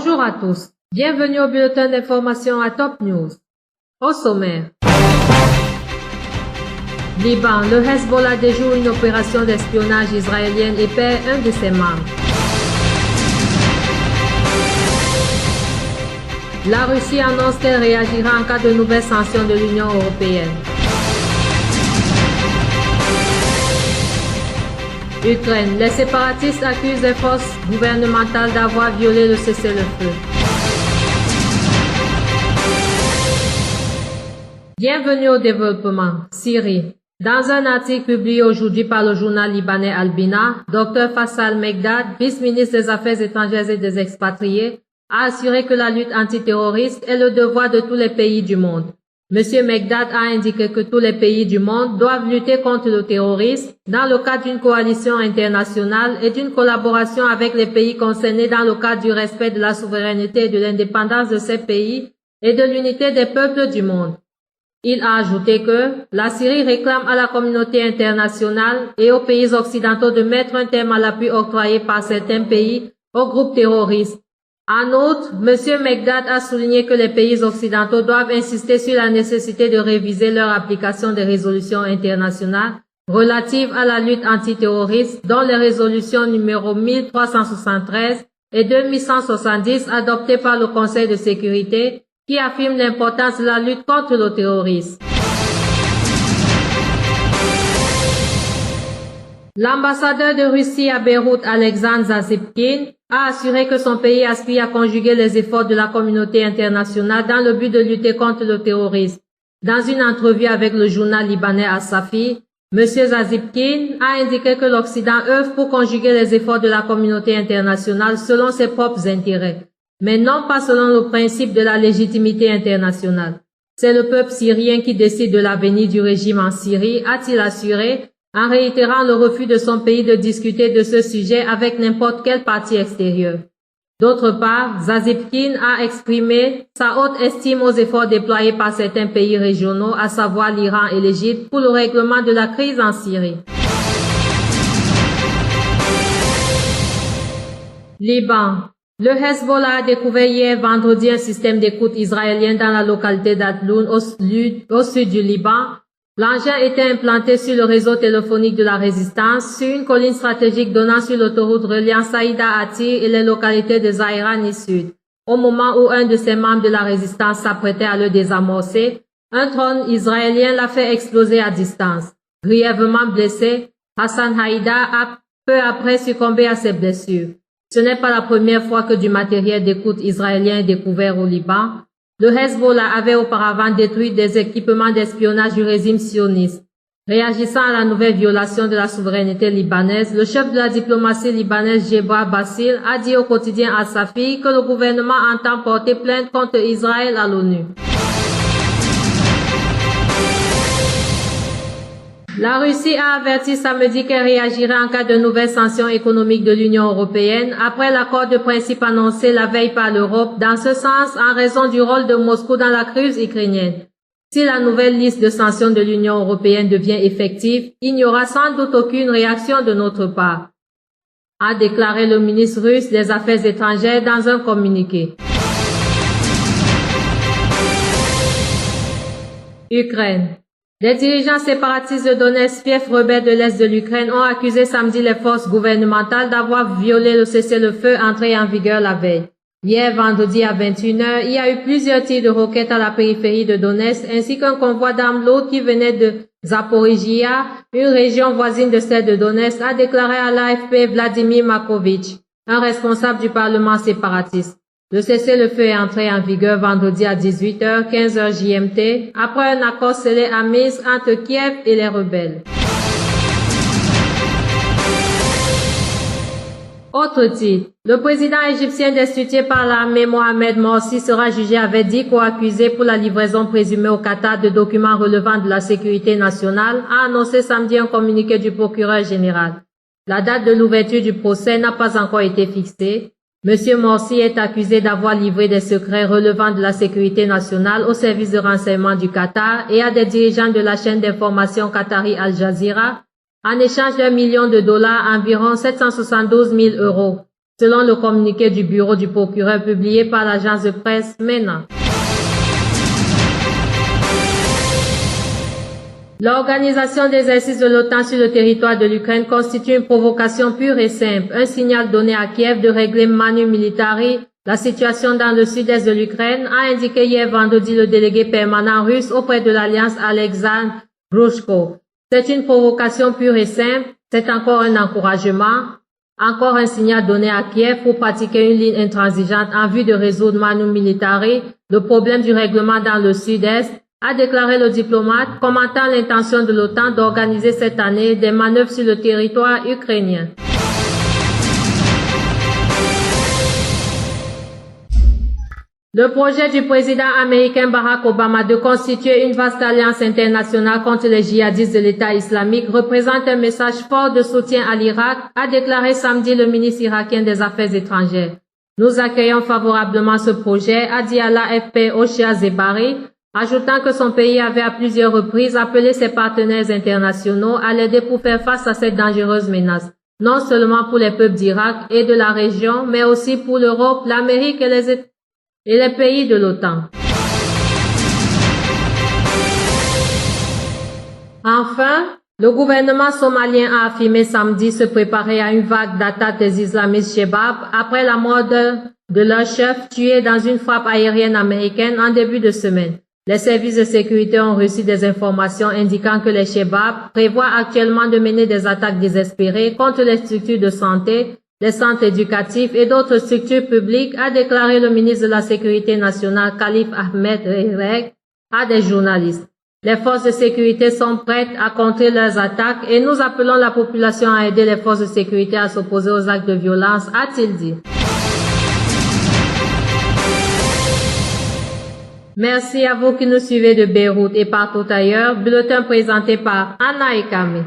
Bonjour à tous. Bienvenue au bulletin d'information à Top News. Au sommaire. Liban, le Hezbollah déjoue une opération d'espionnage israélienne et perd un de ses membres. La Russie annonce qu'elle réagira en cas de nouvelles sanctions de l'Union européenne. Ukraine, les séparatistes accusent les forces gouvernementales d'avoir violé le cessez-le-feu. Bienvenue au développement. Syrie. Dans un article publié aujourd'hui par le journal libanais Albina, Dr Faisal Megdad, vice-ministre des Affaires étrangères et des expatriés, a assuré que la lutte antiterroriste est le devoir de tous les pays du monde. Monsieur Megdad a indiqué que tous les pays du monde doivent lutter contre le terrorisme dans le cadre d'une coalition internationale et d'une collaboration avec les pays concernés dans le cadre du respect de la souveraineté et de l'indépendance de ces pays et de l'unité des peuples du monde. Il a ajouté que la Syrie réclame à la communauté internationale et aux pays occidentaux de mettre un terme à l'appui octroyé par certains pays aux groupes terroristes. En outre, M. Megdad a souligné que les pays occidentaux doivent insister sur la nécessité de réviser leur application des résolutions internationales relatives à la lutte antiterroriste, dont les résolutions numéro 1373 et 2170 adoptées par le Conseil de sécurité, qui affirment l'importance de la lutte contre le terrorisme. L'ambassadeur de Russie à Beyrouth, Alexandre Zazipkin, a assuré que son pays aspire à conjuguer les efforts de la communauté internationale dans le but de lutter contre le terrorisme. Dans une entrevue avec le journal libanais Asafi, M. Zazipkin a indiqué que l'Occident œuvre pour conjuguer les efforts de la communauté internationale selon ses propres intérêts, mais non pas selon le principe de la légitimité internationale. C'est le peuple syrien qui décide de l'avenir du régime en Syrie, a-t-il assuré, en réitérant le refus de son pays de discuter de ce sujet avec n'importe quel parti extérieur. D'autre part, Zazipkin a exprimé sa haute estime aux efforts déployés par certains pays régionaux, à savoir l'Iran et l'Égypte, pour le règlement de la crise en Syrie. Liban. Le Hezbollah a découvert hier vendredi un système d'écoute israélien dans la localité d'Adloun, au sud du Liban. L'engin était implanté sur le réseau téléphonique de la résistance, sur une colline stratégique donnant sur l'autoroute reliant Saïda à Tyr et les localités de Zaïran et Sud. Au moment où un de ses membres de la résistance s'apprêtait à le désamorcer, un drone israélien l'a fait exploser à distance. Grièvement blessé, Hassan Haïda a peu après succombé à ses blessures. Ce n'est pas la première fois que du matériel d'écoute israélien est découvert au Liban. Le Hezbollah avait auparavant détruit des équipements d'espionnage du régime sioniste. Réagissant à la nouvelle violation de la souveraineté libanaise, le chef de la diplomatie libanaise Jebra Bassil a dit au quotidien Asafi que le gouvernement entend porter plainte contre Israël à l'ONU. La Russie a averti samedi qu'elle réagirait en cas de nouvelles sanctions économiques de l'Union européenne après l'accord de principe annoncé la veille par l'Europe dans ce sens en raison du rôle de Moscou dans la crise ukrainienne. Si la nouvelle liste de sanctions de l'Union européenne devient effective, il n'y aura sans doute aucune réaction de notre part, a déclaré le ministre russe des Affaires étrangères dans un communiqué. Ukraine. Les dirigeants séparatistes de Donetsk, fief rebelle de l'Est de l'Ukraine, ont accusé samedi les forces gouvernementales d'avoir violé le cessez-le-feu entré en vigueur la veille. Hier, vendredi à 21h, il y a eu plusieurs tirs de roquettes à la périphérie de Donetsk, ainsi qu'un convoi d'armes lourdes qui venait de Zaporizhia, une région voisine de celle de Donetsk, a déclaré à l'AFP Vladimir Makovitch, un responsable du Parlement séparatiste. Le cessez-le-feu est entré en vigueur vendredi à 18h, 15h JMT, après un accord scellé à Minsk entre Kiev et les rebelles. Autre titre. Le président égyptien destitué par l'armée Mohamed Morsi sera jugé avec 10 co-accusés pour la livraison présumée au Qatar de documents relevant de la sécurité nationale, a annoncé samedi un communiqué du procureur général. La date de l'ouverture du procès n'a pas encore été fixée. Monsieur Morsi est accusé d'avoir livré des secrets relevant de la sécurité nationale au service de renseignement du Qatar et à des dirigeants de la chaîne d'information qatari Al Jazeera en échange d'$1 million, environ 772 000 €. selon le communiqué du bureau du procureur publié par l'agence de presse MENA. L'organisation d'exercices de l'OTAN sur le territoire de l'Ukraine constitue une provocation pure et simple, un signal donné à Kiev de régler manu militari la situation dans le sud-est de l'Ukraine, a indiqué hier vendredi le délégué permanent russe auprès de l'Alliance Alexandre Grushko. C'est une provocation pure et simple, c'est encore un encouragement, encore un signal donné à Kiev pour pratiquer une ligne intransigeante en vue de résoudre manu militari le problème du règlement dans le sud-est, a déclaré le diplomate, commentant l'intention de l'OTAN d'organiser cette année des manœuvres sur le territoire ukrainien. Le projet du président américain Barack Obama de constituer une vaste alliance internationale contre les djihadistes de l'État islamique représente un message fort de soutien à l'Irak, a déclaré samedi le ministre irakien des Affaires étrangères. Nous accueillons favorablement ce projet, a dit à l'AFP Oshia Zebari, ajoutant que son pays avait à plusieurs reprises appelé ses partenaires internationaux à l'aider pour faire face à cette dangereuse menace, non seulement pour les peuples d'Irak et de la région, mais aussi pour l'Europe, l'Amérique et les pays de l'OTAN. Enfin, le gouvernement somalien a affirmé samedi se préparer à une vague d'attaques des islamistes Shebab après la mort de leur chef tué dans une frappe aérienne américaine en début de semaine. Les services de sécurité ont reçu des informations indiquant que les Shebab prévoient actuellement de mener des attaques désespérées contre les structures de santé, les centres éducatifs et d'autres structures publiques, a déclaré le ministre de la Sécurité nationale Khalif Ahmed Rehreg à des journalistes. Les forces de sécurité sont prêtes à contrer leurs attaques et nous appelons la population à aider les forces de sécurité à s'opposer aux actes de violence, a-t-il dit. Merci à vous qui nous suivez de Beyrouth et partout ailleurs. Bulletin présenté par Anna Ekame.